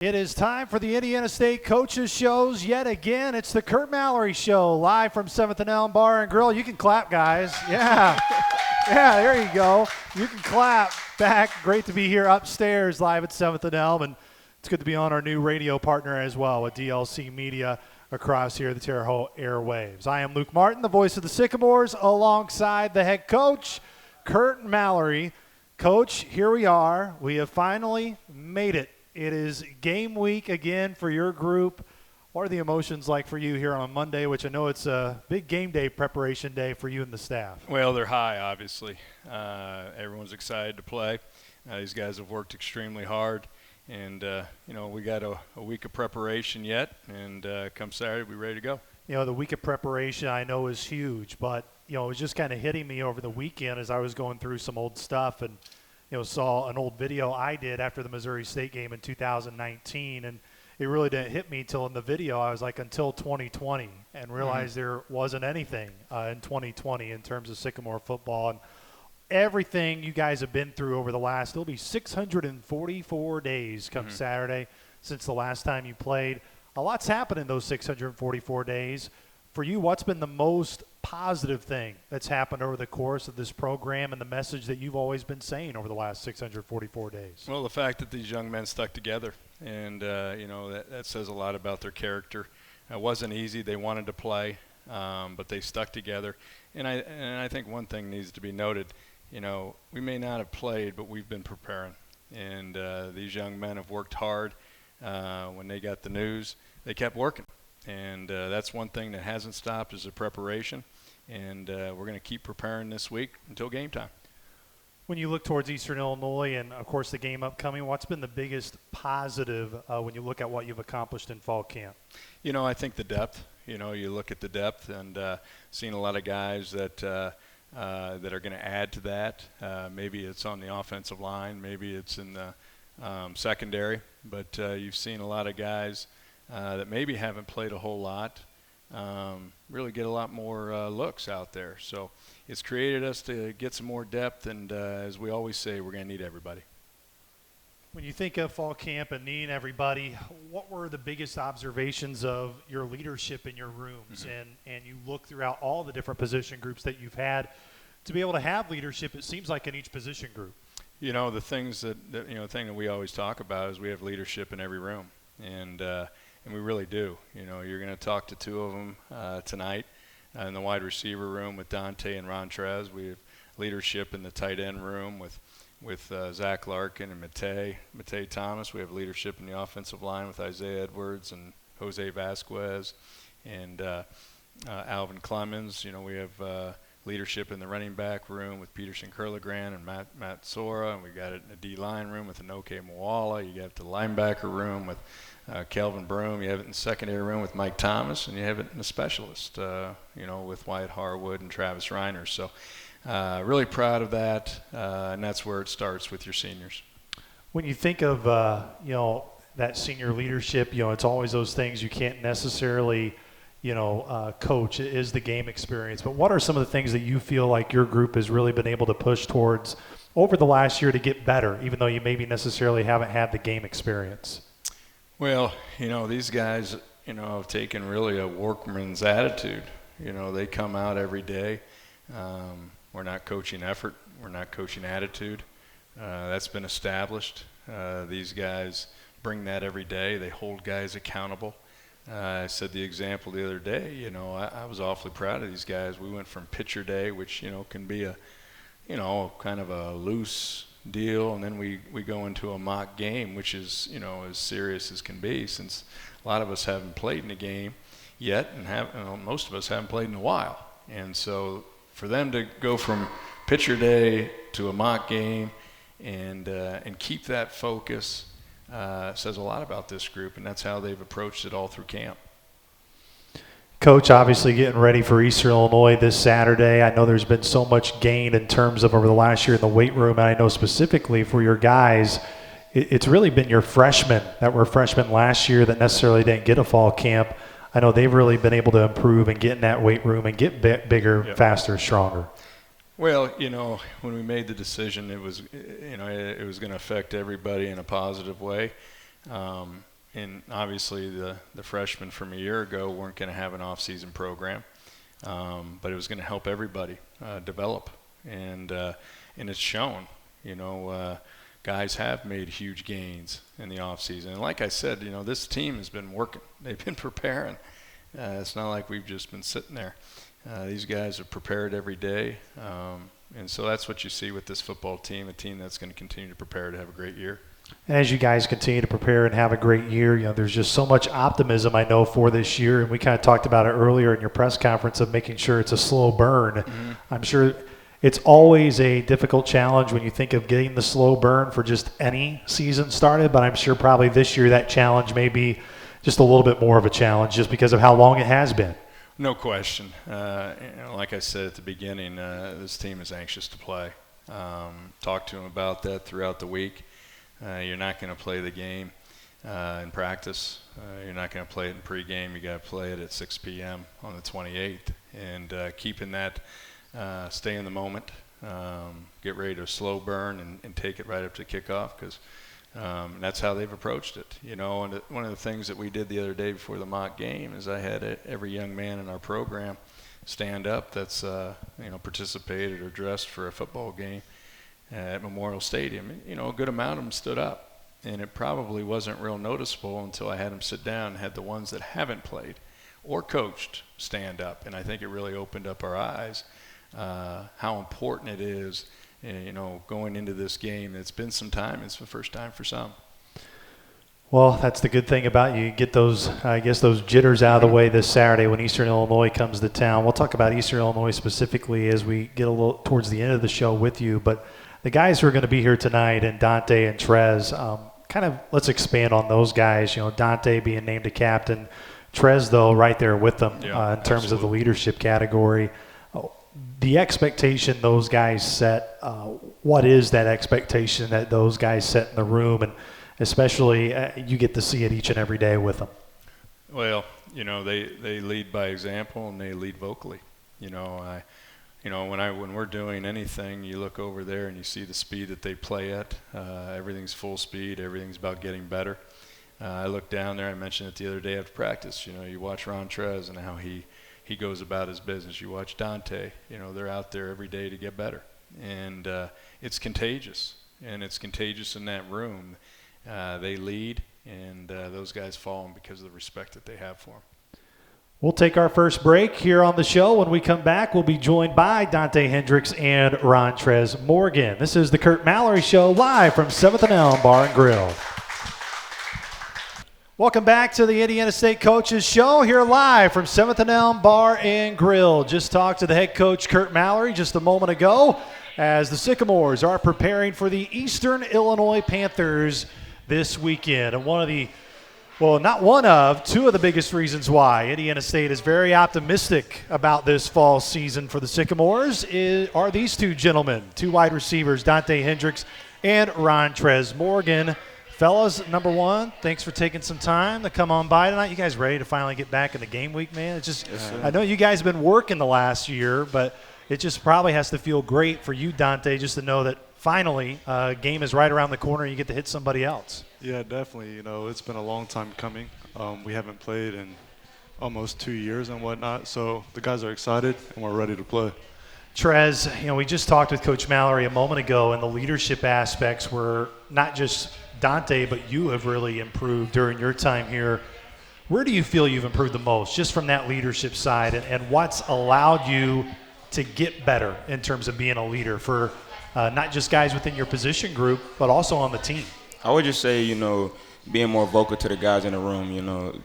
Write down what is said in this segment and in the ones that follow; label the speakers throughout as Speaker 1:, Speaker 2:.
Speaker 1: It is time for the Indiana State Coaches Shows yet again. It's the Curt Mallory Show, live from 7th and Elm Bar and Grill. You can clap, guys. Yeah. Yeah, there you go. You can clap back. Great to be here upstairs live at 7th and Elm, and it's good to be on our new radio partner as well with DLC Media across here, the Terre Haute airwaves. I am Luke Martin, the voice of the Sycamores, alongside the head coach, Curt Mallory. Coach, here we are. We have finally made it. It is game week again for your group. What are the emotions like for you here on Monday, which I know it's a big game day preparation day for you and the staff?
Speaker 2: Well, they're high, obviously. Everyone's excited to play. These guys have worked extremely hard. And, we got a week of preparation yet. And come Saturday, we're ready to go.
Speaker 1: You know, the week of preparation I know is huge. But, it was just kind of hitting me over the weekend as I was going through some old stuff and, saw an old video I did after the Missouri State game in 2019, and it really didn't hit me till in the video. I was like, until 2020, and realized there wasn't anything in 2020 in terms of Sycamore football. And everything you guys have been through over the last, it'll be 644 days come Saturday since the last time you played. A lot's happened in those 644 days. For you, what's been the most positive thing that's happened over the course of this program and the message that you've always been saying over the last 644 days?
Speaker 2: Well, the fact that these young men stuck together, and, that says a lot about their character. It wasn't easy. They wanted to play, but they stuck together. And I think one thing needs to be noted. We may not have played, but we've been preparing. And these young men have worked hard. When they got the news, they kept working. And that's one thing that hasn't stopped is the preparation. And we're going to keep preparing this week until game time.
Speaker 1: When you look towards Eastern Illinois and, of course, the game upcoming, what's been the biggest positive when you look at what you've accomplished in fall camp?
Speaker 2: I think the depth. You look at the depth and seeing a lot of guys that are going to add to that. Maybe it's on the offensive line. Maybe it's in the secondary. But you've seen a lot of guys that maybe haven't played a whole lot, really get a lot more looks out there. So it's created us to get some more depth, and as we always say, we're going to need everybody.
Speaker 1: When you think of fall camp and needing everybody, what were the biggest observations of your leadership in your rooms? And you look throughout all the different position groups that you've had to be able to have leadership, it seems like, in each position group.
Speaker 2: The things the thing that we always talk about is we have leadership in every room. And we really do. You're going to talk to two of them tonight in the wide receiver room with Dante and Rontrez. We have leadership in the tight end room with Zach Larkin and Matei Thomas. We have leadership in the offensive line with Isaiah Edwards and Jose Vasquez and Alvin Clemens. We have leadership in the running back room with Peterson Curligran and Matt Sora. And we got it in the D-line room with Inoke Moala. You got the linebacker room with Kelvin Broom. You have it in the secondary room with Mike Thomas, and you have it in the specialist, with Wyatt Harwood and Travis Reiner. So really proud of that, and that's where it starts with your seniors.
Speaker 1: When you think of, that senior leadership, it's always those things you can't necessarily, coach. It is the game experience. But what are some of the things that you feel like your group has really been able to push towards over the last year to get better, even though you maybe necessarily haven't had the game experience?
Speaker 2: Well, these guys, have taken really a workman's attitude. They come out every day. We're not coaching effort. We're not coaching attitude. That's been established. These guys bring that every day. They hold guys accountable. I said the example the other day, I was awfully proud of these guys. We went from pitcher day, which, can be a, kind of a loose deal, and then we go into a mock game, which is as serious as can be, since a lot of us haven't played in a game yet, and most of us haven't played in a while. And so for them to go from pitcher day to a mock game and keep that focus says a lot about this group, and that's how they've approached it all through camp.
Speaker 1: Coach, obviously getting ready for Eastern Illinois this Saturday. I know there's been so much gain in terms of over the last year in the weight room, and I know specifically for your guys, it's really been your freshmen that were freshmen last year that necessarily didn't get a fall camp. I know they've really been able to improve and get in that weight room and get bigger, faster, stronger.
Speaker 2: Well, when we made the decision, it was, it was going to affect everybody in a positive way. and obviously the freshmen from a year ago weren't going to have an off-season program, but it was going to help everybody develop, and it's shown. Guys have made huge gains in the off-season, and like I said, this team has been working. They've been preparing. It's not like we've just been sitting there. These guys are prepared every day, and so that's what you see with this football team, a team that's going to continue to prepare to have a great year.
Speaker 1: And as you guys continue to prepare and have a great year, there's just so much optimism, I know, for this year. And we kind of talked about it earlier in your press conference of making sure it's a slow burn.
Speaker 2: Mm-hmm.
Speaker 1: I'm sure it's always a difficult challenge when you think of getting the slow burn for just any season started. But I'm sure probably this year that challenge may be just a little bit more of a challenge just because of how long it has been.
Speaker 2: No question. Like I said at the beginning, this team is anxious to play. Talked to them about that throughout the week. You're not going to play the game in practice. You're not going to play it in pregame. You got to play it at 6 p.m. on the 28th. And keeping that, stay in the moment, get ready to slow burn and take it right up to kickoff, because that's how they've approached it. And one of the things that we did the other day before the mock game is I had every young man in our program stand up that's participated or dressed for a football game at Memorial Stadium. A good amount of them stood up, and it probably wasn't real noticeable until I had them sit down and had the ones that haven't played or coached stand up. And I think it really opened up our eyes how important it is, going into this game. It's been some time. It's the first time for some.
Speaker 1: Well, that's the good thing about you get those, those jitters out of the way this Saturday when Eastern Illinois comes to town. We'll talk about Eastern Illinois specifically as we get a little towards the end of the show with you, but the guys who are going to be here tonight, and Dante and Trez, let's expand on those guys. Dante being named a captain, Trez, though, right there with them in terms of the leadership category. The expectation those guys set, what is that expectation that those guys set in the room, and especially you get to see it each and every day with them?
Speaker 2: Well, they lead by example, and they lead vocally. When we're doing anything, you look over there and you see the speed that they play at. Everything's full speed. Everything's about getting better. I look down there. I mentioned it the other day after practice. You watch Rontrez and how he goes about his business. You watch Dante. They're out there every day to get better, and it's contagious. And it's contagious in that room. They lead, and those guys follow them because of the respect that they have for them.
Speaker 1: We'll take our first break here on the show. When we come back, we'll be joined by Dante Hendrix and Rontrez Morgan. This is the Curt Mallory Show, live from 7th and Elm Bar and Grill. Welcome back to the Indiana State Coaches Show, here live from 7th and Elm Bar and Grill. Just talked to the head coach, Curt Mallory, just a moment ago, as the Sycamores are preparing for the Eastern Illinois Panthers this weekend. And two of the biggest reasons why Indiana State is very optimistic about this fall season for the Sycamores are these two gentlemen, two wide receivers, Dante Hendrix and Rontrez Morgan. Fellas, number one, thanks for taking some time to come on by tonight. You guys ready to finally get back in the game week, man? It's just, I know you guys have been working the last year, but it just probably has to feel great for you, Dante, just to know that finally game is right around the corner and you get to hit somebody else.
Speaker 3: Yeah, definitely. It's been a long time coming. We haven't played in almost 2 years and whatnot, so the guys are excited and we're ready to play.
Speaker 1: Trez, we just talked with Coach Mallory a moment ago, and the leadership aspects were not just Dante, but you have really improved during your time here. Where do you feel you've improved the most, just from that leadership side, and what's allowed you to get better in terms of being a leader for not just guys within your position group, but also on the team?
Speaker 4: I would just say, being more vocal to the guys in the room.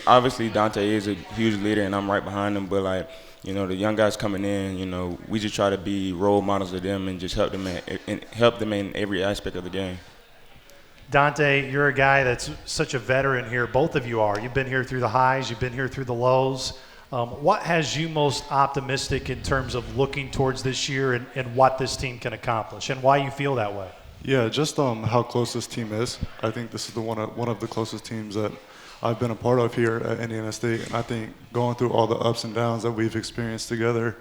Speaker 4: Obviously Dante is a huge leader, and I'm right behind him. But the young guys coming in, we just try to be role models of them and just help them in every aspect of the game.
Speaker 1: Dante, you're a guy that's such a veteran here. Both of you are. You've been here through the highs. You've been here through the lows. What has you most optimistic in terms of looking towards this year and what this team can accomplish, and why you feel that way?
Speaker 3: Yeah, just how close this team is. I think this is one of the closest teams that I've been a part of here at Indiana State. And I think going through all the ups and downs that we've experienced together,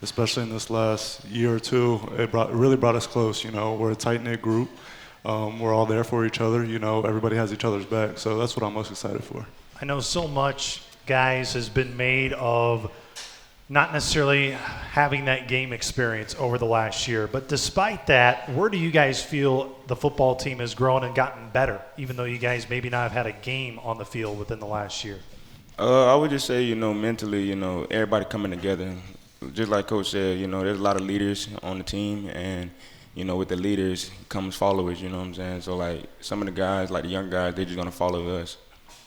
Speaker 3: especially in this last year or two, it really brought us close. We're a tight-knit group. We're all there for each other. You know, everybody has each other's back. So that's what I'm most excited for.
Speaker 1: I know so much, guys, has been made of not necessarily having that game experience over the last year. But despite that, where do you guys feel the football team has grown and gotten better, even though you guys maybe not have had a game on the field within the last year?
Speaker 4: I would just say, mentally, everybody coming together. Just like Coach said, there's a lot of leaders on the team, and, with the leaders comes followers, you know what I'm saying? So, like, some of the guys, like the young guys, they're just going to follow us.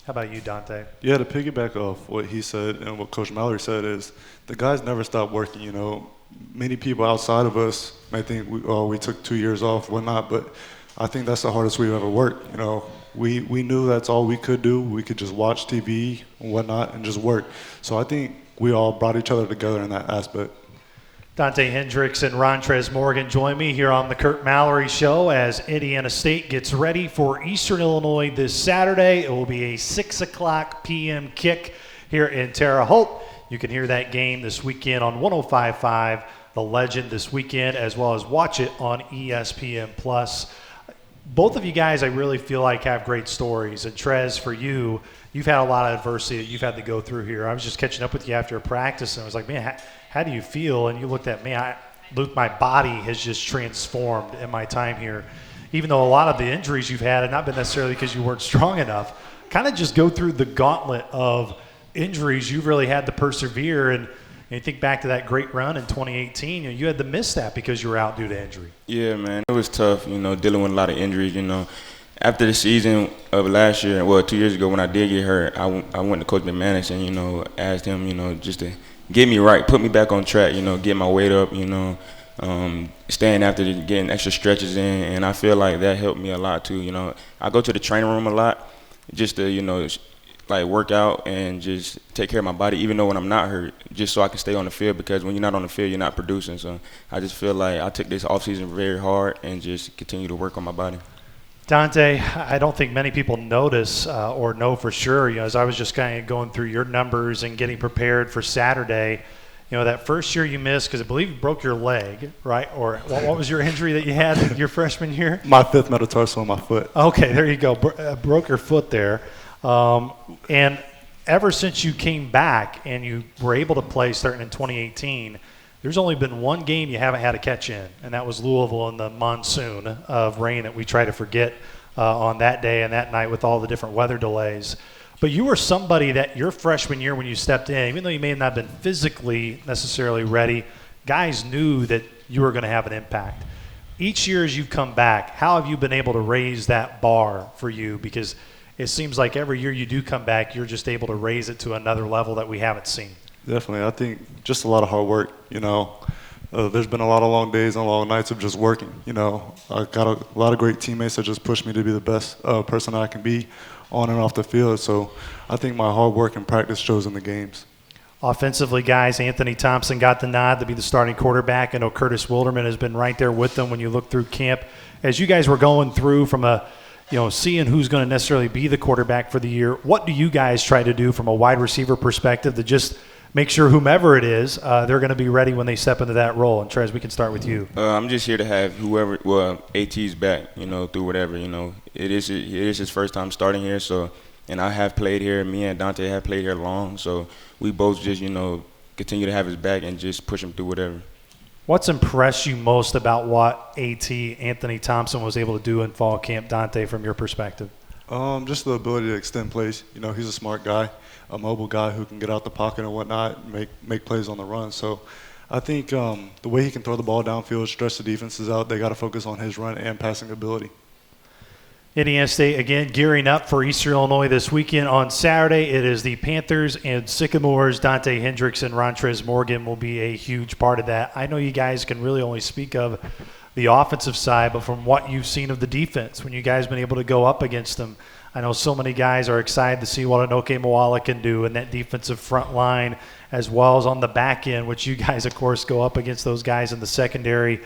Speaker 1: How about you, Dante?
Speaker 3: Yeah, to piggyback off what he said and what Coach Mallory said is the guys never stop working, Many people outside of us may think we took 2 years off, whatnot, but I think that's the hardest we've ever worked, We knew that's all we could do. We could just watch TV and whatnot and just work. So I think we all brought each other together in that aspect.
Speaker 1: Dante Hendrix and Rontrez Morgan join me here on the Curt Mallory Show as Indiana State gets ready for Eastern Illinois this Saturday. It will be a 6 o'clock p.m. kick here in Terre Haute. You can hear that game this weekend on 105.5, The Legend this weekend, as well as watch it on ESPN+. Both of you guys, I really feel like, have great stories. And Trez, for you, you've had a lot of adversity that you've had to go through here. I was just catching up with you after a practice, and I was like, man, how do you feel? And you looked at me. Luke, my body has just transformed in my time here. Even though a lot of the injuries you've had have not been necessarily because you weren't strong enough, kind of just go through the gauntlet of injuries. You've really had to persevere. And you think back to that great run in 2018, you had to miss that because you were out due to injury.
Speaker 4: Yeah, man, it was tough, dealing with a lot of injuries, After the season of last year, 2 years ago when I did get hurt, I went to Coach McManus and, asked him, just to get me right, put me back on track, get my weight up, staying after getting extra stretches in, and I feel like that helped me a lot too, I go to the training room a lot just to, like work out and just take care of my body, even though when I'm not hurt, just so I can stay on the field, because when you're not on the field, you're not producing. So I just feel like I took this offseason very hard and just continue to work on my body.
Speaker 1: Dante, I don't think many people notice or know for sure, as I was just kind of going through your numbers and getting prepared for Saturday, that first year you missed because I believe you broke your leg, right? Or what was your injury that you had your freshman year?
Speaker 3: My fifth metatarsal on my foot.
Speaker 1: Okay, there you go. Broke your foot there. And ever since you came back and you were able to play starting in 2018, there's only been one game you haven't had a catch in, and that was Louisville in the monsoon of rain that we try to forget on that day and that night with all the different weather delays. But you were somebody that your freshman year when you stepped in, even though you may have not been physically necessarily ready, guys knew that you were going to have an impact. Each year as you've come back, how have you been able to raise that bar for you? Because it seems like every year you do come back, you're just able to raise it to another level that we haven't seen.
Speaker 3: Definitely. I think just a lot of hard work, There's been a lot of long days and long nights of just working, I got a lot of great teammates that just pushed me to be the best person I can be on and off the field. So I think my hard work and practice shows in the games.
Speaker 1: Offensively, guys, Anthony Thompson got the nod to be the starting quarterback. I know Curtis Wilderman has been right there with them when you look through camp. As you guys were going through from seeing who's going to necessarily be the quarterback for the year, what do you guys try to do from a wide receiver perspective to just make sure whomever it is, they're going to be ready when they step into that role? And Trez, we can start with you.
Speaker 4: I'm just here to have AT's back, through whatever, It is his first time starting here, and I have played here. Me and Dante have played here long, so we both just, continue to have his back and just push him through whatever.
Speaker 1: What's impressed you most about what Anthony Thompson was able to do in fall camp, Dante, from your perspective?
Speaker 3: Just the ability to extend plays. He's a smart guy, a mobile guy who can get out the pocket and whatnot, and make plays on the run. So I think the way he can throw the ball downfield, stretch the defenses out, they got to focus on his run and passing ability.
Speaker 1: Indiana State, again, gearing up for Eastern Illinois this weekend. On Saturday, it is the Panthers and Sycamores. Dante Hendrix and Rontrez Morgan will be a huge part of that. I know you guys can really only speak of the offensive side, but from what you've seen of the defense, when you guys been able to go up against them, I know so many guys are excited to see what Anoke Moala can do in that defensive front line, as well as on the back end, which you guys, of course, go up against those guys in the secondary.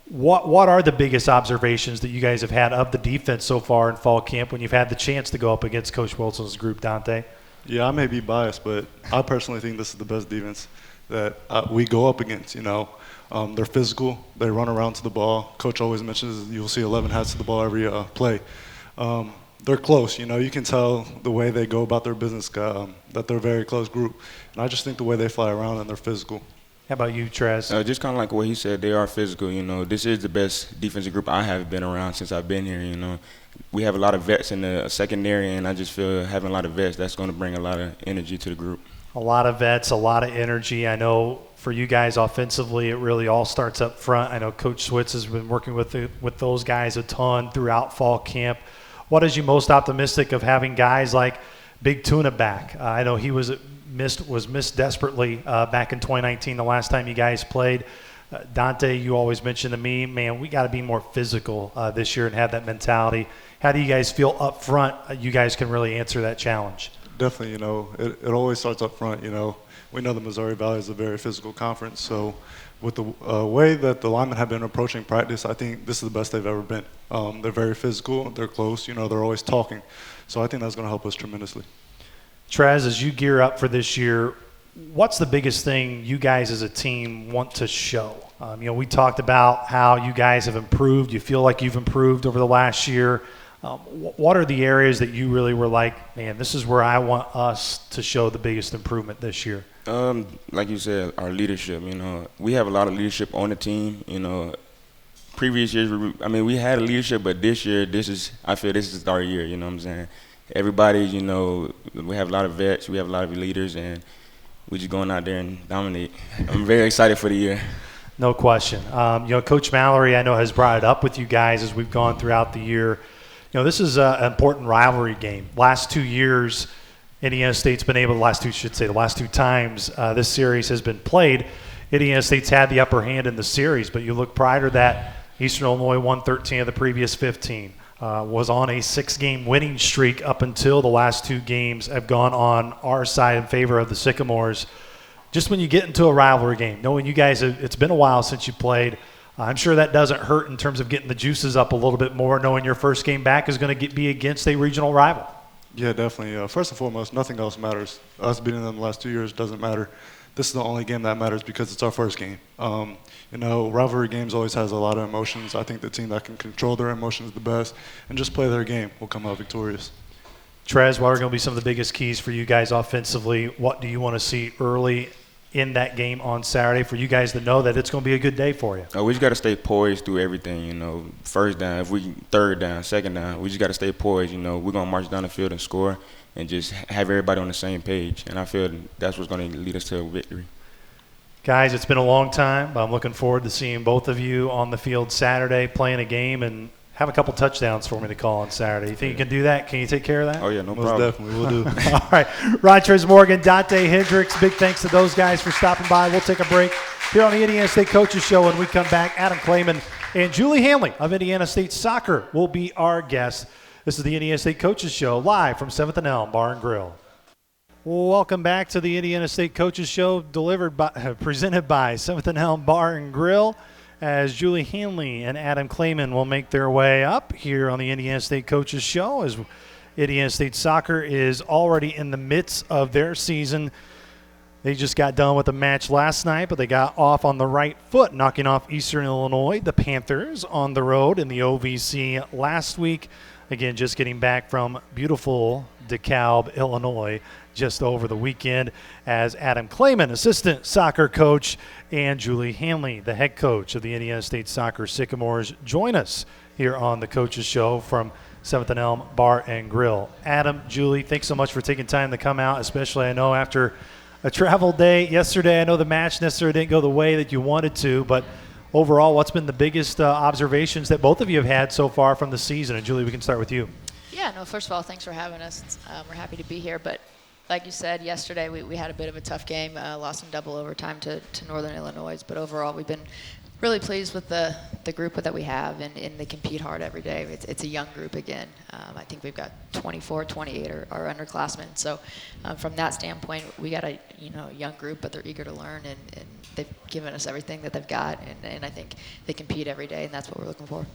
Speaker 1: What are the biggest observations that you guys have had of the defense so far in fall camp when you've had the chance to go up against Coach Wilson's group, Dante?
Speaker 3: Yeah, I may be biased, but I personally think this is the best defense that we go up against. They're physical. They run around to the ball. Coach always mentions you'll see 11 hats to the ball every play. They're close. You can tell the way they go about their business, that they're a very close group. And I just think the way they fly around and they're physical.
Speaker 1: How about you, Trez?
Speaker 4: Just kind of like what he said, they are physical. This is the best defensive group I have been around since I've been here. We have a lot of vets in the secondary, and I just feel having a lot of vets, that's going to bring a lot of energy to the group.
Speaker 1: A lot of vets, a lot of energy. I know for you guys offensively, it really all starts up front. I know Coach Switz has been working with those guys a ton throughout fall camp. What is you most optimistic of having guys like Big Tuna back? I know he was missed desperately back in 2019, the last time you guys played. Dante, you always mention to me, man, we got to be more physical this year and have that mentality. How do you guys feel up front you guys can really answer that challenge?
Speaker 3: Definitely, it always starts up front. We know the Missouri Valley is a very physical conference, so with the way that the linemen have been approaching practice, I think this is the best they've ever been. They're very physical, they're close, they're always talking. So I think that's going to help us tremendously.
Speaker 1: Trez, as you gear up for this year, what's the biggest thing you guys as a team want to show? We talked about how you guys have improved. You feel like you've improved over the last year. What are the areas that you really were like, man, this is where I want us to show the biggest improvement this year?
Speaker 4: Like you said, our leadership. We have a lot of leadership on the team. Previous years, we had a leadership, but this year, I feel this is our year. You know what I'm saying? Everybody, we have a lot of vets, we have a lot of leaders, and we're just going out there and dominate. I'm very excited for the year.
Speaker 1: No question. Coach Mallory, I know, has brought it up with you guys as we've gone throughout the year. This is an important rivalry game. Last 2 years, Indiana State's been able, the last two times this series has been played, Indiana State's had the upper hand in the series, but you look prior to that, Eastern Illinois won 13 of the previous 15. Was on a 6-game winning streak up until the last 2 games have gone on our side in favor of the Sycamores. Just when you get into a rivalry game, knowing you guys, it's been a while since you played, I'm sure that doesn't hurt in terms of getting the juices up a little bit more, knowing your first game back is going to be against a regional rival.
Speaker 3: Yeah, definitely. First and foremost, nothing else matters. Us beating them the last 2 years doesn't matter. This is the only game that matters because it's our first game. Rivalry games always has a lot of emotions. I think the team that can control their emotions the best and just play their game will come out victorious.
Speaker 1: Trez, what are going to be some of the biggest keys for you guys offensively? What do you want to see early in that game on Saturday for you guys to know that it's going to be a good day for you?
Speaker 4: We just got to stay poised through everything. First down, if we third down, second down, we just got to stay poised. We're going to march down the field and score and just have everybody on the same page. And I feel that's what's going to lead us to a victory.
Speaker 1: Guys, it's been a long time. I'm looking forward to seeing both of you on the field Saturday playing a game and have a couple touchdowns for me to call on Saturday. You think you can do that? Can you take care of that?
Speaker 4: Oh, yeah, no
Speaker 3: Most
Speaker 4: problem.
Speaker 3: definitely, we'll do.
Speaker 1: All right. Rontrez, Morgan, Dante, Hendrix, big thanks to those guys for stopping by. We'll take a break here on the Indiana State Coaches Show. When we come back, Adam Kleman and Julie Hanley of Indiana State Soccer will be our guests. This is the Indiana State Coaches Show, live from 7th and Elm Bar and Grill. Welcome back to the Indiana State Coaches Show, presented by 7th and Elm Bar and Grill, as Julie Hanley and Adam Kleman will make their way up here on the Indiana State Coaches Show, as Indiana State Soccer is already in the midst of their season. They just got done with a match last night, but they got off on the right foot, knocking off Eastern Illinois, the Panthers, on the road in the OVC last week. Again, just getting back from beautiful DeKalb, Illinois, just over the weekend, as Adam Kleman, assistant soccer coach, and Julie Hanley, the head coach of the Indiana State Soccer Sycamores, join us here on the Coaches Show from 7th and Elm Bar and Grill. Adam, Julie, thanks so much for taking time to come out, especially I know after a travel day yesterday. I know the match necessarily didn't go the way that you wanted to, but overall, what's been the biggest observations that both of you have had so far from the season? And Julie, we can start with you.
Speaker 5: Yeah, no, first of all, thanks for having us. We're happy to be here. But like you said, yesterday we had a bit of a tough game, lost in double overtime to Northern Illinois. But overall, we've been really pleased with the group that we have, and they compete hard every day. It's a young group again. I think we've got 24, 28 are underclassmen. So from that standpoint, we got a young group, but they're eager to learn, and they've given us everything that they've got, and I think they compete every day, and that's what we're looking for.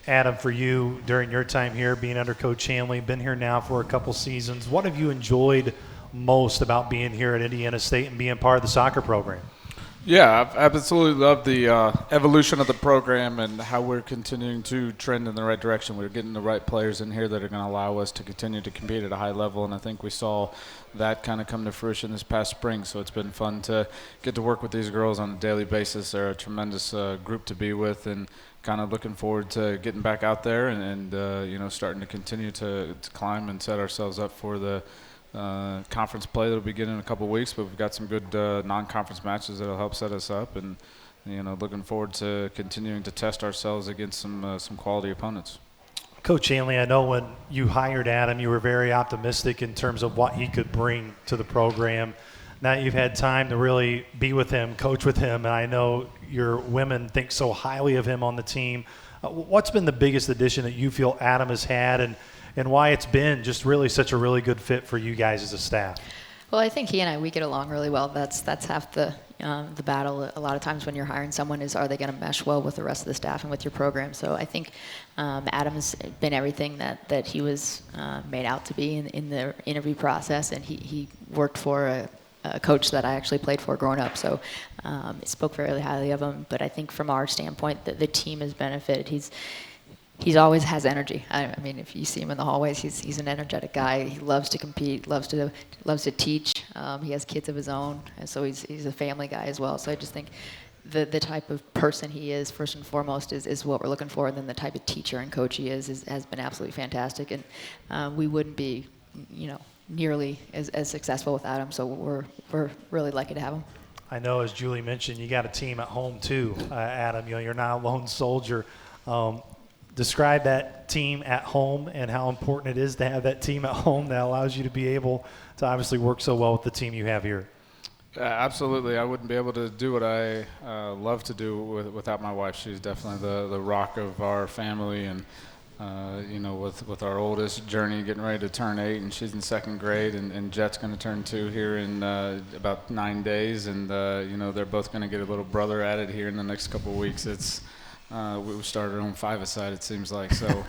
Speaker 1: Adam, for you, during your time here, being under Coach Hanley, been here now for a couple seasons, what have you enjoyed most about being here at Indiana State and being part of the soccer program?
Speaker 6: Yeah, I've absolutely loved the evolution of the program and how we're continuing to trend in the right direction. We're getting the right players in here that are going to allow us to continue to compete at a high level, and I think we saw that kind of come to fruition this past spring. So it's been fun to get to work with these girls on a daily basis. They're a tremendous group to be with, and kind of looking forward to getting back out there and starting to continue to climb and set ourselves up for the conference play that'll begin in a couple of weeks, but we've got some good non-conference matches that'll help set us up, and looking forward to continuing to test ourselves against some quality opponents.
Speaker 1: Coach Hanley, I know when you hired Adam, you were very optimistic in terms of what he could bring to the program. Now you've had time to really be with him, coach with him, and I know your women think so highly of him on the team. What's been the biggest addition that you feel Adam has had, and why it's been just really such a really good fit for you guys as a staff?
Speaker 5: Well, I think he and I, we get along really well. That's half the battle. A lot of times when you're hiring someone is, are they going to mesh well with the rest of the staff and with your program? So I think Adam's been everything that he was made out to be in the interview process, and he worked for a coach that I actually played for growing up. So spoke very highly of him. But I think from our standpoint, the team has benefited. He's always has energy. I mean, if you see him in the hallways, he's an energetic guy. He loves to compete, loves to teach. He has kids of his own, and so he's a family guy as well. So I just think the type of person he is, first and foremost, is what we're looking for. And then the type of teacher and coach he has been absolutely fantastic. And we wouldn't be, nearly as successful without him. So we're really lucky to have him.
Speaker 1: I know, as Julie mentioned, you got a team at home too, Adam. You're not a lone soldier. Describe that team at home and how important it is to have that team at home that allows you to be able to obviously work so well with the team you have here.
Speaker 6: Absolutely. I wouldn't be able to do what I love to do without my wife. She's definitely the rock of our family, and with our oldest, Journey, getting ready to turn 8, and she's in 2nd grade, and Jet's going to turn 2 here in about 9 days, and they're both going to get a little brother at it here in the next couple of weeks. We started our own 5-a-side, it seems like. So,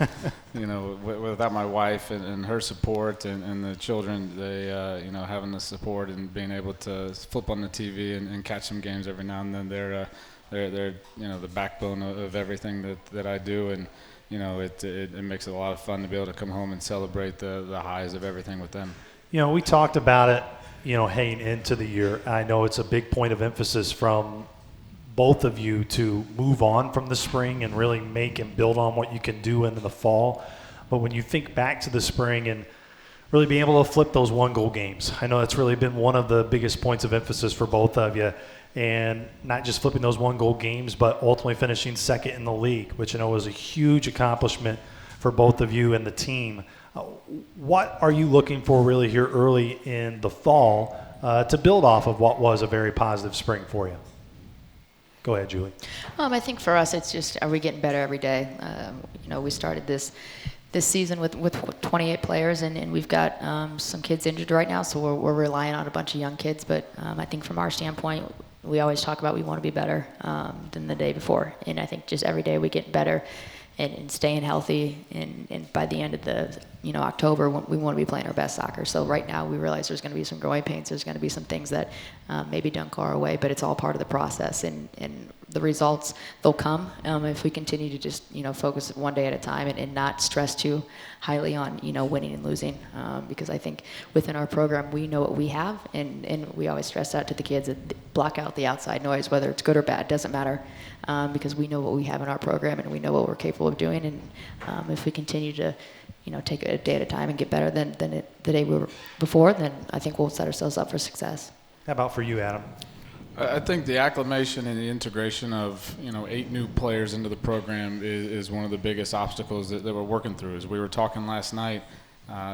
Speaker 6: without my wife and her support and the children, they, having the support and being able to flip on the TV and catch some games every now and then, they're the backbone of everything that I do. And, it makes it a lot of fun to be able to come home and celebrate the highs of everything with them.
Speaker 1: We talked about it, heading into the year. I know it's a big point of emphasis from both of you to move on from the spring and really make and build on what you can do into the fall. But when you think back to the spring and really being able to flip those 1-goal games, I know that's really been one of the biggest points of emphasis for both of you. And not just flipping those 1-goal games, but ultimately finishing 2nd in the league, which I know was a huge accomplishment for both of you and the team. What are you looking for really here early in the fall to build off of what was a very positive spring for you? Go ahead, Julie.
Speaker 5: I think for us, it's just, are we getting better every day? We started this season with 28 players, and we've got some kids injured right now, so we're relying on a bunch of young kids. But I think from our standpoint, we always talk about we want to be better than the day before. And I think just every day we get better and staying healthy. And by the end of the October, we want to be playing our best soccer. So right now we realize there's going to be some growing pains. There's going to be some things that maybe don't go our way, but it's all part of the process. And the results, they'll come if we continue to just focus one day at a time and not stress too highly on winning and losing. Because I think within our program we know what we have, and we always stress that to the kids, and block out the outside noise, whether it's good or bad, doesn't matter, because we know what we have in our program and we know what we're capable of doing. And if we continue to take it a day at a time and get better than the day we were before, then I think we'll set ourselves up for success.
Speaker 1: How about for you, Adam?
Speaker 6: I think the acclimation and the integration of 8 new players into the program is one of the biggest obstacles that we're working through. As we were talking last night,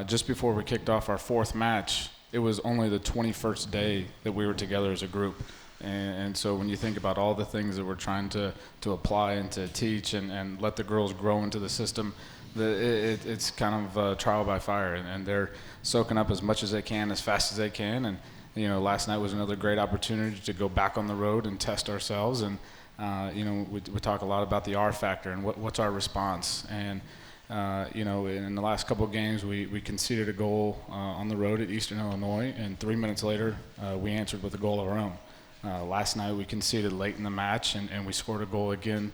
Speaker 6: just before we kicked off our 4th match, it was only the 21st day that we were together as a group. And so when you think about all the things that we're trying to apply and to teach and let the girls grow into the system, it's kind of trial by fire, and they're soaking up as much as they can, as fast as they can. And last night was another great opportunity to go back on the road and test ourselves. And we talk a lot about the R factor and what's our response. And In the last couple of games, we conceded a goal on the road at Eastern Illinois, and 3 minutes later, we answered with a goal of our own. Last night, we conceded late in the match, and we scored a goal again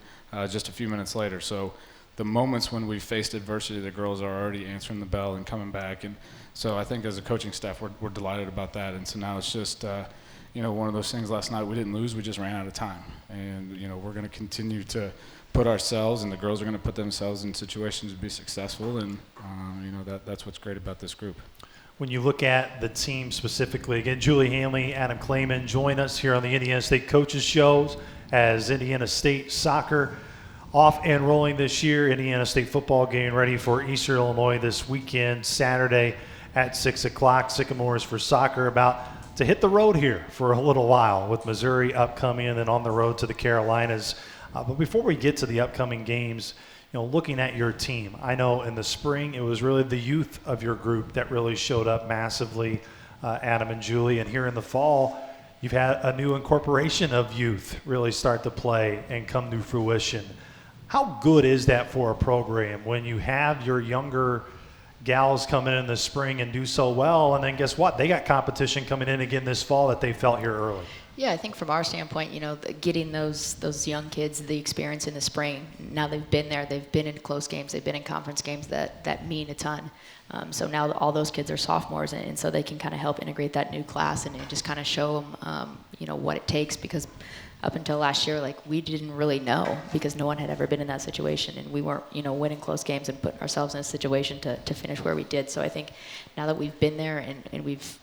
Speaker 6: just a few minutes later. So the moments when we faced adversity, the girls are already answering the bell and coming back. And so I think as a coaching staff, we're delighted about that. And so now it's just, one of those things. Last night we didn't lose, we just ran out of time. And, we're going to continue to put ourselves, and the girls are going to put themselves in situations to be successful. And, that's what's great about this group.
Speaker 1: When you look at the team specifically, again, Julie Hanley, Adam Kleman join us here on the Indiana State Coaches Shows as Indiana State soccer off and rolling this year. Indiana State football getting ready for Eastern Illinois this weekend, Saturday at 6 o'clock. Sycamores for soccer about to hit the road here for a little while with Missouri upcoming and then on the road to the Carolinas. But before we get to the upcoming games, looking at your team, I know in the spring it was really the youth of your group that really showed up massively, Adam and Julie. And here in the fall, you've had a new incorporation of youth really start to play and come to fruition. How good is that for a program when you have your younger gals come in the spring and do so well, and then guess what? They got competition coming in again this fall that they felt here early.
Speaker 5: Yeah, I think from our standpoint, getting those young kids the experience in the spring. Now they've been there, they've been in close games, they've been in conference games that mean a ton. So now all those kids are sophomores, and so they can kind of help integrate that new class and just kind of show them, what it takes, because up until last year, we didn't really know because no one had ever been in that situation, and we weren't, winning close games and putting ourselves in a situation to finish where we did. So I think now that we've been there and we've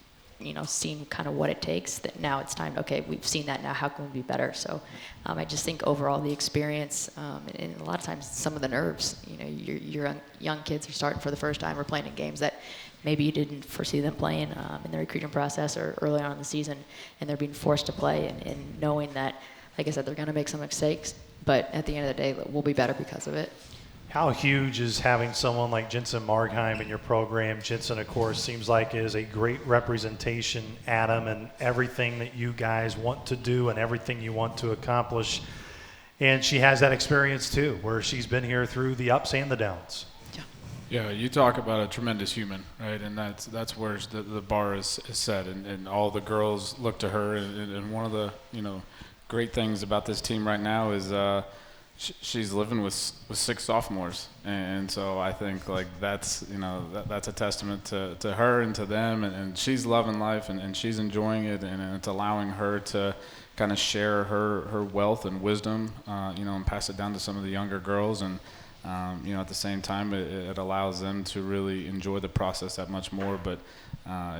Speaker 5: seen kind of what it takes, that now it's time, okay, we've seen that now, how can we be better? So I just think overall the experience, and a lot of times some of the nerves, your young kids are starting for the first time or playing in games that maybe you didn't foresee them playing in the recruiting process or early on in the season, and they're being forced to play and knowing that, like I said, they're going to make some mistakes, but at the end of the day, we'll be better because of it.
Speaker 1: How huge is having someone like Jensen Margheim in your program? Jensen, of course, seems like is a great representation, Adam, and everything that you guys want to do and everything you want to accomplish. And she has that experience, too, where she's been here through the ups and the downs.
Speaker 6: Yeah, you talk about a tremendous human, right? And that's where the bar is set, and all the girls look to her. And one of the great things about this team right now is she's living with 6 sophomores, and so I think that's that's a testament to her and to them, and she's loving life and she's enjoying it, and it's allowing her to kind of share her wealth and wisdom, and pass it down to some of the younger girls, and at the same time it allows them to really enjoy the process that much more. But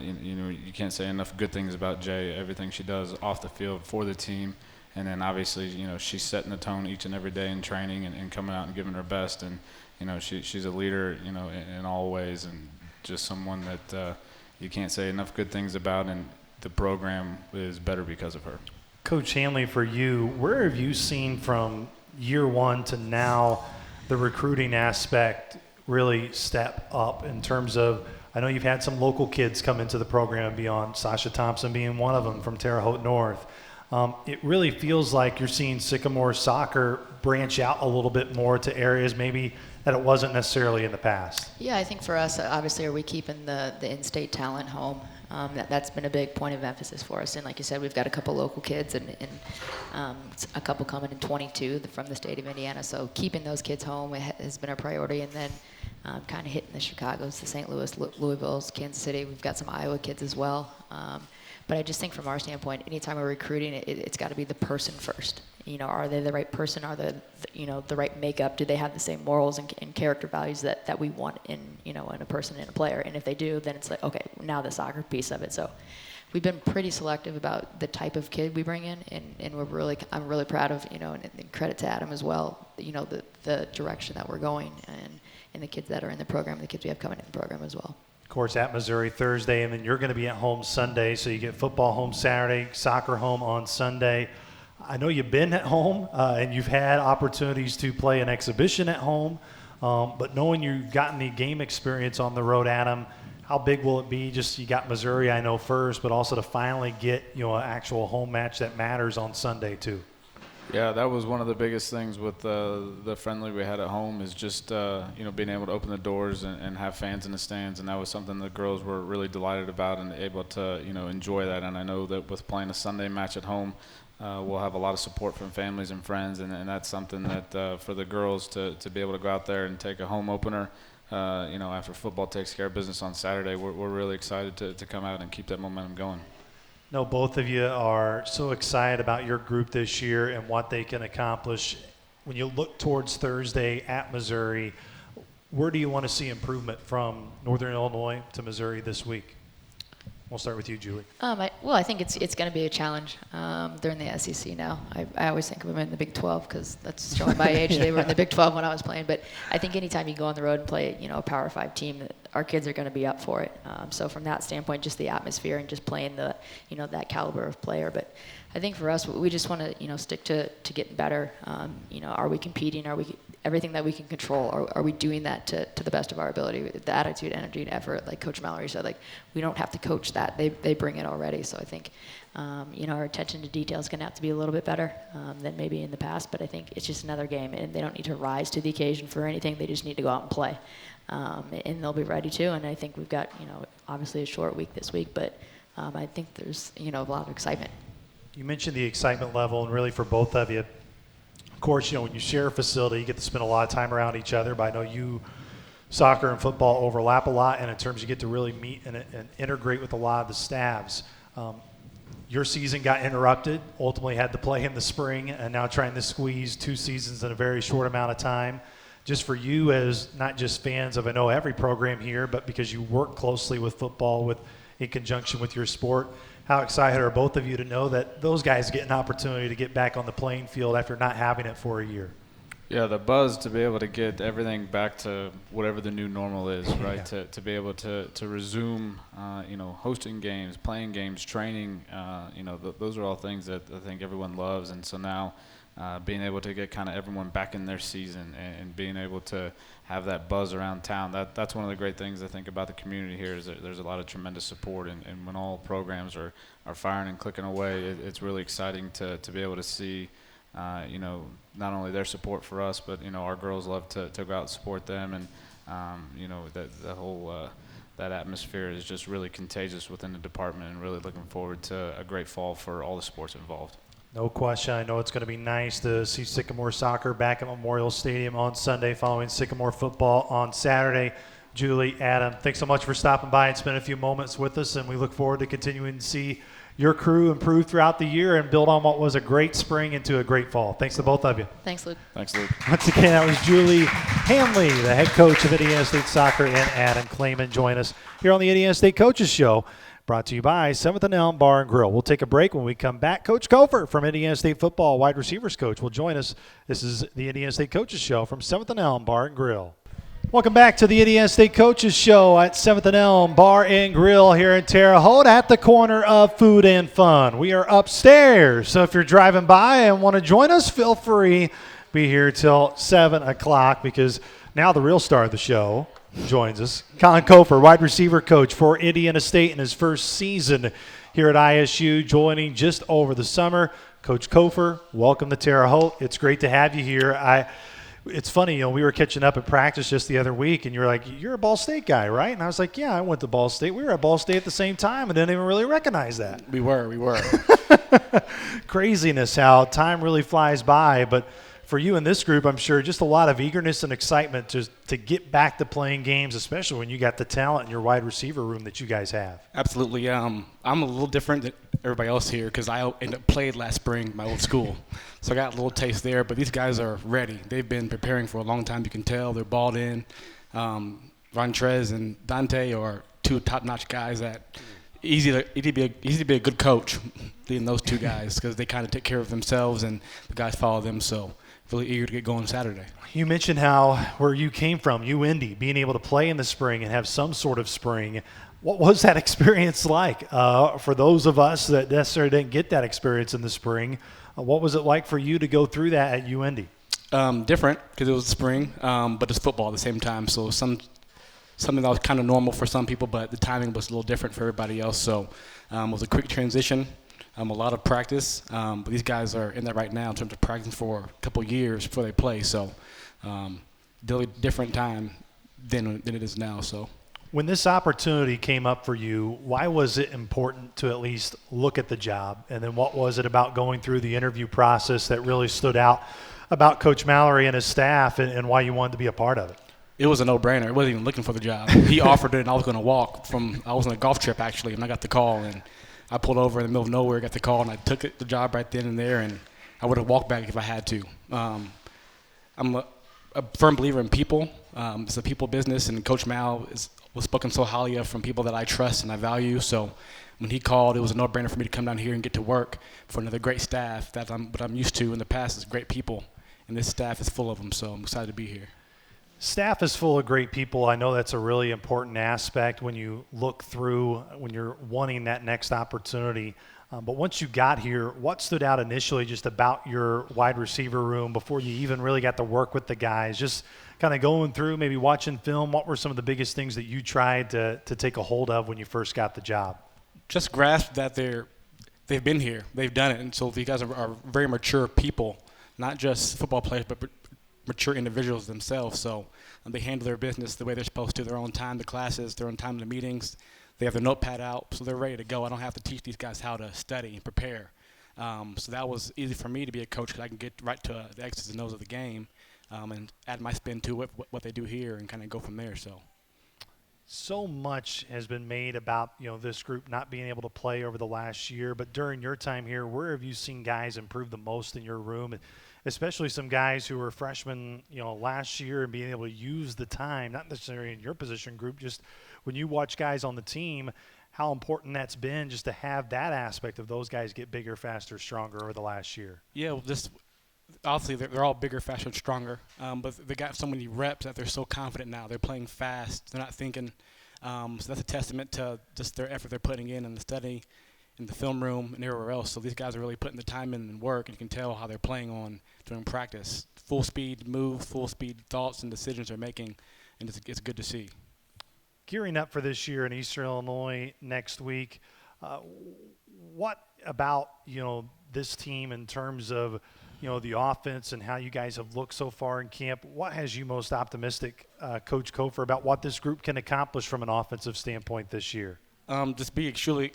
Speaker 6: you can't say enough good things about Jay, everything she does off the field for the team. And then obviously, she's setting the tone each and every day in training and coming out and giving her best. And, she's a leader, in all ways, and just someone that you can't say enough good things about, and the program is better because of her.
Speaker 1: Coach Hanley, for you, where have you seen from year one to now the recruiting aspect really step up in terms of, I know you've had some local kids come into the program beyond, Sasha Thompson being one of them from Terre Haute North. It really feels like you're seeing Sycamore soccer branch out a little bit more to areas maybe that it wasn't necessarily in the past. Yeah,
Speaker 5: I think for us, obviously, are we keeping the in-state talent home? That's been a big point of emphasis for us. And like you said, we've got a couple local kids and a couple coming in 22 from the state of Indiana. So keeping those kids home has been a priority. And then kind of hitting the Chicagos, the St. Louis, Louisville's, Kansas City. We've got some Iowa kids as well. But I just think from our standpoint, anytime we're recruiting, it's got to be the person first. Are they the right person? Are they, the right makeup? Do they have the same morals and character values that we want in a person and a player? And if they do, then it's like, okay, now the soccer piece of it. So we've been pretty selective about the type of kid we bring in, and I'm really proud of, and credit to Adam as well, the direction that we're going and the kids that are in the program, the kids we have coming in the program as well.
Speaker 1: Of course, at Missouri Thursday, and then you're going to be at home Sunday, so you get football home Saturday, soccer home on Sunday. I know you've been at home, and you've had opportunities to play an exhibition at home, but knowing you've gotten the game experience on the road, Adam, how big will it be? Just you got Missouri, I know, first, but also to finally get an actual home match that matters on Sunday too.
Speaker 6: Yeah, that was one of the biggest things with the friendly we had at home is just, being able to open the doors and have fans in the stands. And that was something the girls were really delighted about and able to, enjoy that. And I know that with playing a Sunday match at home, we'll have a lot of support from families and friends. And that's something that for the girls to be able to go out there and take a home opener, after football takes care of business on Saturday, we're really excited to come out and keep that momentum going.
Speaker 1: No, both of you are so excited about your group this year and what they can accomplish. When you look towards Thursday at Missouri, where do you want to see improvement from Northern Illinois to Missouri this week? We'll start with you, Julie.
Speaker 5: I think it's going to be a challenge. They're in the SEC now. I always think of them in the Big 12 because that's showing my age. They were in the Big 12 when I was playing. But I think anytime you go on the road and play, a Power 5 team, our kids are going to be up for it. So from that standpoint, just the atmosphere and just playing that caliber of player. But I think for us, we just want to, stick to getting better. Are we competing? Are we everything that we can control? Are we doing that to the best of our ability? The attitude, energy, and effort, like Coach Mallory said, we don't have to coach that. They bring it already. So I think, our attention to detail is going to have to be a little bit better than maybe in the past. But I think it's just another game, and they don't need to rise to the occasion for anything. They just need to go out and play, and they'll be ready to. And I think we've got, obviously a short week this week, but I think there's, a lot of excitement.
Speaker 1: You mentioned the excitement level, and really for both of you, of course, when you share a facility, you get to spend a lot of time around each other. But I know soccer and football overlap a lot, and in terms you get to really meet and integrate with a lot of the staffs. Your season got interrupted, ultimately had to play in the spring, and now trying to squeeze 2 seasons in a very short amount of time. Just for you as not just fans of, I know, every program here, but because you work closely with football in conjunction with your sport, how excited are both of you to know that those guys get an opportunity to get back on the playing field after not having it for a year?
Speaker 6: Yeah, the buzz to be able to get everything back to whatever the new normal is, right? Yeah. To be able to resume, hosting games, playing games, training, those are all things that I think everyone loves. And so now being able to get kind of everyone back in their season and being able to have that buzz around town, that's one of the great things I think about the community here is that there's a lot of tremendous support. And when all programs are firing and clicking away, it's really exciting to be able to see, not only their support for us, but, our girls love to go out and support them. And, the whole that atmosphere is just really contagious within the department, and really looking forward to a great fall for all the sports involved.
Speaker 1: No question. I know it's going to be nice to see Sycamore soccer back at Memorial Stadium on Sunday following Sycamore football on Saturday. Julie, Adam, thanks so much for stopping by and spending a few moments with us, and we look forward to continuing to see your crew improve throughout the year and build on what was a great spring into a great fall. Thanks to both of you.
Speaker 5: Thanks, Luke.
Speaker 6: Thanks, Luke.
Speaker 1: Once again, that was Julie Hanley, the head coach of Indiana State Soccer, and Adam Kleman join us here on the Indiana State Coaches Show, brought to you by 7th and Elm Bar and Grill. We'll take a break. When we come back, Coach Cofer from Indiana State football, wide receivers coach, will join us. This is the Indiana State Coaches Show from 7th and Elm Bar and Grill. Welcome back to the Indiana State Coaches Show at 7th and Elm Bar and Grill here in Terre Haute at the corner of food and fun. We are upstairs, so if you're driving by and want to join us, feel free. Be here till 7 o'clock because now the real star of the show joins us. Colin Cofer, wide receiver coach for Indiana State in his first season here at ISU, joining just over the summer. Coach Cofer, welcome to Terre Haute. It's great to have you here. It's funny, we were catching up at practice just the other week, and you were like, you're a Ball State guy, right? And I was like, yeah, I went to Ball State. We were at Ball State at the same time and didn't even really recognize that.
Speaker 7: We were.
Speaker 1: Craziness how time really flies by. But for you in this group, I'm sure just a lot of eagerness and excitement to get back to playing games, especially when you got the talent in your wide receiver room that you guys have.
Speaker 7: Absolutely. I'm a little different than everybody else here because I ended up played last spring my old school. So I got a little taste there, but these guys are ready. They've been preparing for a long time. You can tell they're balled in. Rontrez and Dante are 2 top-notch guys that easy to be a good coach, leading those 2 guys because they kind of take care of themselves and the guys follow them. So really eager to get going Saturday.
Speaker 1: You mentioned where you came from, Indy, being able to play in the spring and have some sort of spring. What was that experience like for those of us that necessarily didn't get that experience in the spring? What was it like for you to go through that at UIndy?
Speaker 7: Different because it was spring, but it's football at the same time. So something that was kind of normal for some people, but the timing was a little different for everybody else. So it was a quick transition. a lot of practice, but these guys are in that right now in terms of practicing for a couple years before they play. So, different time than it is now. So,
Speaker 1: when this opportunity came up for you, why was it important to at least look at the job? And then what was it about going through the interview process that really stood out about Coach Mallory and his staff, and why you wanted to be a part of it?
Speaker 7: It was a no-brainer. I wasn't even looking for the job. He offered it, and I was going to walk I was on a golf trip, actually, and I got the call. And I pulled over in the middle of nowhere, got the call, and I took the job right then and there, and I would have walked back if I had to. I'm a firm believer in people. It's a people business, and Coach Mal was spoken so highly of from people that I trust and I value. So when he called, it was a no-brainer for me to come down here and get to work for another great staff that I'm used to in the past is great people, and this staff is full of them, so I'm excited to be here.
Speaker 1: Staff is full of great people. I know that's a really important aspect when you look through, when you're wanting that next opportunity. But once you got here, what stood out initially just about your wide receiver room before you even really got to work with the guys? Just kind of going through, maybe watching film, what were some of the biggest things that you tried to take a hold of when you first got the job?
Speaker 7: Just grasp that they've been here, they've done it, and so these guys are very mature people, not just football players, but mature individuals themselves. So they handle their business the way they're supposed to, their own time to classes, their own time to meetings. They have their notepad out, so they're ready to go. I don't have to teach these guys how to study and prepare. So that was easy for me to be a coach because I can get right to the X's and O's of the game and add my spin to what they do here and kind of go from there.
Speaker 1: So much has been made about this group not being able to play over the last year, but during your time here, where have you seen guys improve the most in your room, especially some guys who were freshmen last year and being able to use the time, not necessarily in your position group, just when you watch guys on the team, how important that's been just to have that aspect of those guys get bigger, faster, stronger over the last year?
Speaker 7: Yeah, well, obviously they're all bigger, faster, and stronger, but they got so many reps that they're so confident now. They're playing fast. They're not thinking. So that's a testament to just their effort they're putting in the study, in the film room, and everywhere else. So these guys are really putting the time in and work, and you can tell how they're playing during practice. Full speed moves, full speed thoughts and decisions they're making, and it's good to see.
Speaker 1: Gearing up for this year in Eastern Illinois next week, what about this team in terms of the offense and how you guys have looked so far in camp? What has you most optimistic, Coach Cofer, about what this group can accomplish from an offensive standpoint this year?
Speaker 7: Just be extremely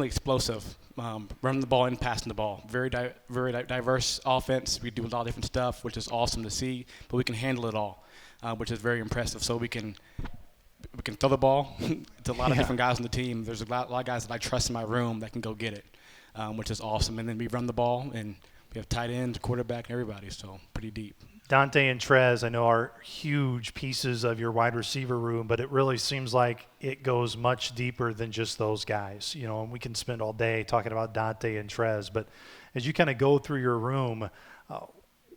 Speaker 7: explosive, running the ball and passing the ball. Very diverse offense. We do a lot of different stuff, which is awesome to see, but we can handle it all, which is very impressive. So we can throw the ball to a lot of different guys on the team. There's a lot of guys that I trust in my room that can go get it, which is awesome. And then we run the ball, and we have tight ends, quarterback, and everybody, so pretty deep.
Speaker 1: Dante and Trez, I know, are huge pieces of your wide receiver room, but it really seems like it goes much deeper than just those guys. And we can spend all day talking about Dante and Trez, but as you kind of go through your room,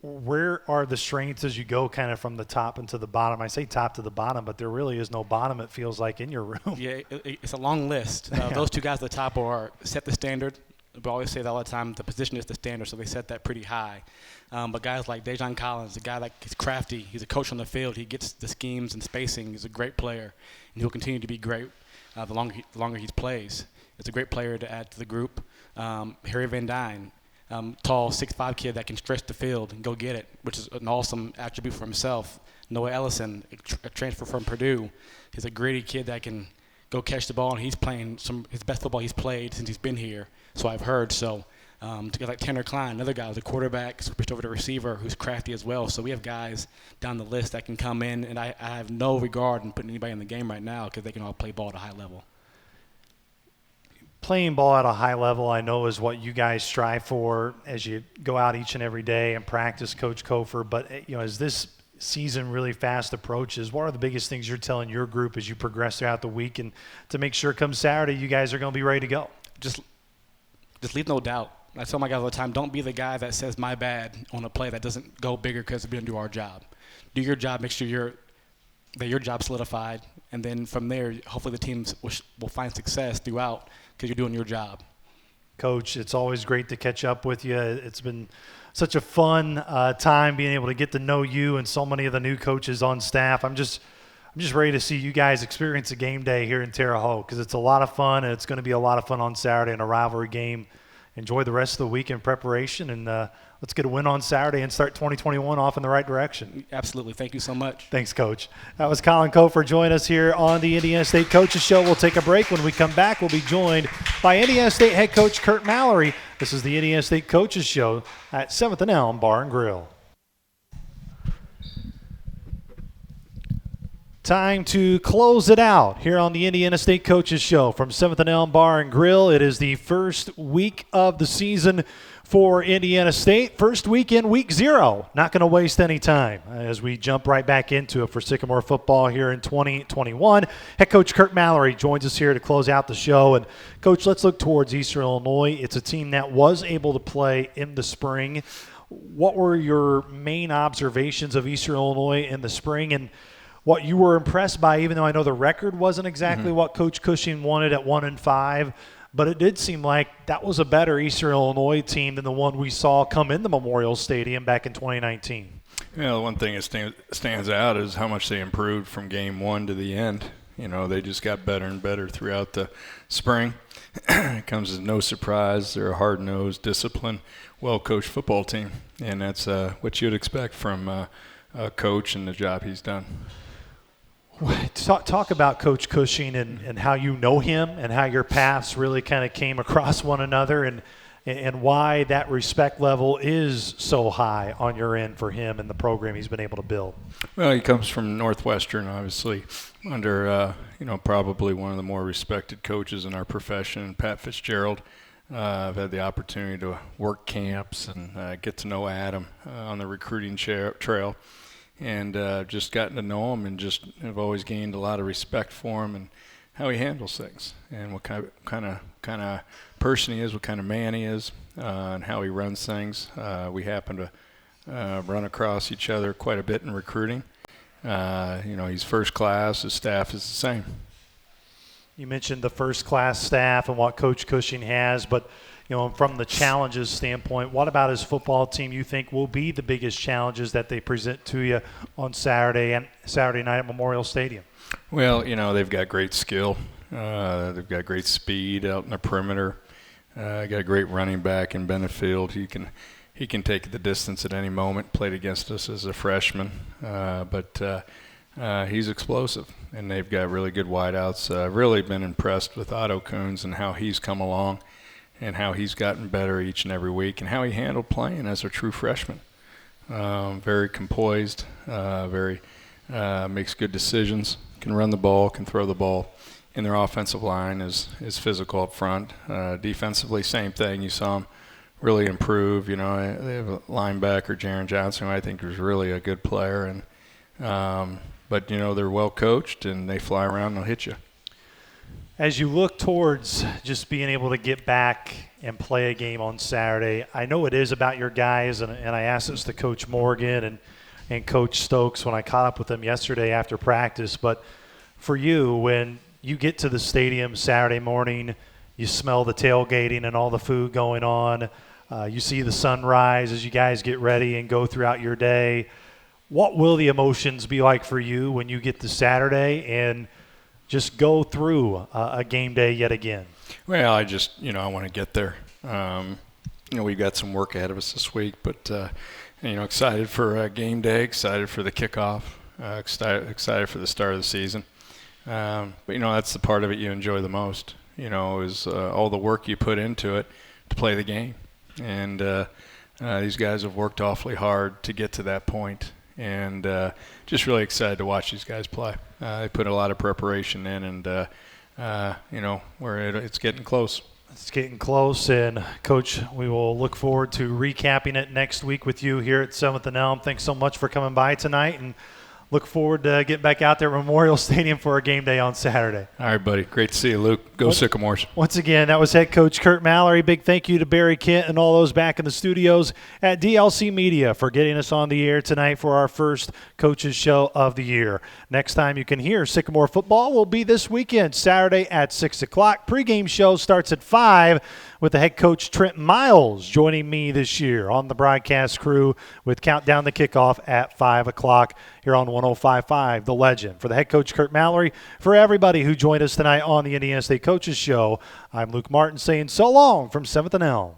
Speaker 1: where are the strengths as you go kind of from the top into the bottom? I say top to the bottom, but there really is no bottom, it feels like, in your room.
Speaker 7: Yeah, it's a long list. Those two guys at the top set the standard. We always say that all the time, the position is the standard, so they set that pretty high. But guys like Dejon Collins, a guy he's crafty. He's a coach on the field. He gets the schemes and spacing. He's a great player, and he'll continue to be great the longer he plays. It's a great player to add to the group. Harry Van Dyne, tall 6'5" kid that can stretch the field and go get it, which is an awesome attribute for himself. Noah Ellison, a transfer from Purdue. He's a gritty kid that can go catch the ball, and he's playing his best football he's played since he's been here. So I've heard. So to get like Tanner Klein, another guy who's a quarterback, switched over to receiver, who's crafty as well. So we have guys down the list that can come in, and I have no regard in putting anybody in the game right now because they can all play ball at a high level.
Speaker 1: Playing ball at a high level, I know, is what you guys strive for as you go out each and every day and practice, Coach Cofer. But as this season really fast approaches, what are the biggest things you're telling your group as you progress throughout the week, and to make sure come Saturday you guys are going to be ready to go?
Speaker 7: Just leave no doubt. I tell my guys all the time, don't be the guy that says my bad on a play that doesn't go bigger because we didn't do our job. Do your job, make sure that your job's solidified, and then from there, hopefully the teams will find success throughout because you're doing your job.
Speaker 1: Coach, it's always great to catch up with you. It's been such a fun time being able to get to know you and so many of the new coaches on staff. I'm just ready to see you guys experience a game day here in Terre Haute because it's a lot of fun, and it's going to be a lot of fun on Saturday in a rivalry game enjoy the rest of the week in preparation, and let's get a win on Saturday and start 2021 off in the right direction.
Speaker 7: Absolutely. Thank you so much.
Speaker 1: Thanks, Coach. That was Colin Cofer joining us here on the Indiana State Coaches Show. We'll take a break. When we come back, we'll be joined by Indiana State head coach Curt Mallory. This is the Indiana State Coaches Show at 7th and Elm Bar and Grill. Time to close it out here on the Indiana State Coaches Show from 7th and Elm Bar and Grill. It is the first week of the season for Indiana State. First week in week 0. Not going to waste any time as we jump right back into it for Sycamore football here in 2021. Head coach Curt Mallory joins us here to close out the show. And Coach, let's look towards Eastern Illinois. It's a team that was able to play in the spring. What were your main observations of Eastern Illinois in the spring, and what you were impressed by, even though I know the record wasn't exactly what Coach Cushing wanted at 1-5, but it did seem like that was a better Eastern Illinois team than the one we saw come into Memorial Stadium back in 2019.
Speaker 2: Yeah, the one thing that stands out is how much they improved from game 1 to the end. You know, they just got better and better throughout the spring. It comes as no surprise. They're a hard-nosed, disciplined, well-coached football team, and that's what you'd expect from a coach and the job he's done.
Speaker 1: Talk about Coach Cushing and how you know him and how your paths really kind of came across one another, and why that respect level is so high on your end for him and the program he's been able to build.
Speaker 2: Well, he comes from Northwestern, obviously, under probably one of the more respected coaches in our profession, Pat Fitzgerald. I've had the opportunity to work camps and get to know Adam on the recruiting trail. And just gotten to know him, and just have always gained a lot of respect for him and how he handles things, and what kind of person he is, what kind of man he is, and how he runs things. We happen to run across each other quite a bit in recruiting. He's first class. His staff is the same.
Speaker 1: You mentioned the first class staff and what Coach Cushing has, but from the challenges standpoint, what about his football team you think will be the biggest challenges that they present to you on Saturday night at Memorial Stadium?
Speaker 2: Well, they've got great skill. They've got great speed out in the perimeter. Got a great running back in Benefield. He can take the distance at any moment. Played against us as a freshman, but he's explosive, and they've got really good wideouts. I've really been impressed with Otto Coons and how he's come along, and how he's gotten better each and every week, and how he handled playing as a true freshman. Very composed, makes good decisions, can run the ball, can throw the ball. And their offensive line is physical up front. Defensively, same thing. You saw them really improve. They have a linebacker, Jaron Johnson, who I think is really a good player. But they're well coached, and they fly around and they'll hit you.
Speaker 1: As you look towards just being able to get back and play a game on Saturday, I know it is about your guys, and I asked this to Coach Morgan and Coach Stokes when I caught up with them yesterday after practice, but for you, when you get to the stadium Saturday morning, you smell the tailgating and all the food going on, you see the sunrise as you guys get ready and go throughout your day. What will the emotions be like for you when you get to Saturday and just go through a game day yet again?
Speaker 2: Well, I just, I want to get there. We've got some work ahead of us this week, but, excited for game day, excited for the kickoff, excited for the start of the season. But, that's the part of it you enjoy the most, is all the work you put into it to play the game. And these guys have worked awfully hard to get to that point. And just really excited to watch these guys play. They put a lot of preparation in, and it's getting close.
Speaker 1: It's getting close, and Coach, we will look forward to recapping it next week with you here at 7th and Elm. Thanks so much for coming by tonight, and look forward to getting back out there at Memorial Stadium for a game day on Saturday.
Speaker 2: All right, buddy. Great to see you, Luke. Go Sycamores.
Speaker 1: Once again, that was head coach Curt Mallory. Big thank you to Barry Kent and all those back in the studios at DLC Media for getting us on the air tonight for our first Coaches Show of the year. Next time you can hear Sycamore football will be this weekend, Saturday at 6 o'clock. Pre-game show starts at 5 with the head coach Trent Miles joining me this year on the broadcast crew with Countdown the Kickoff at 5 o'clock here on 105.5 The Legend. For the head coach Curt Mallory, for everybody who joined us tonight on the Indiana State Coaches Show, I'm Luke Martin saying so long from 7th and Elm.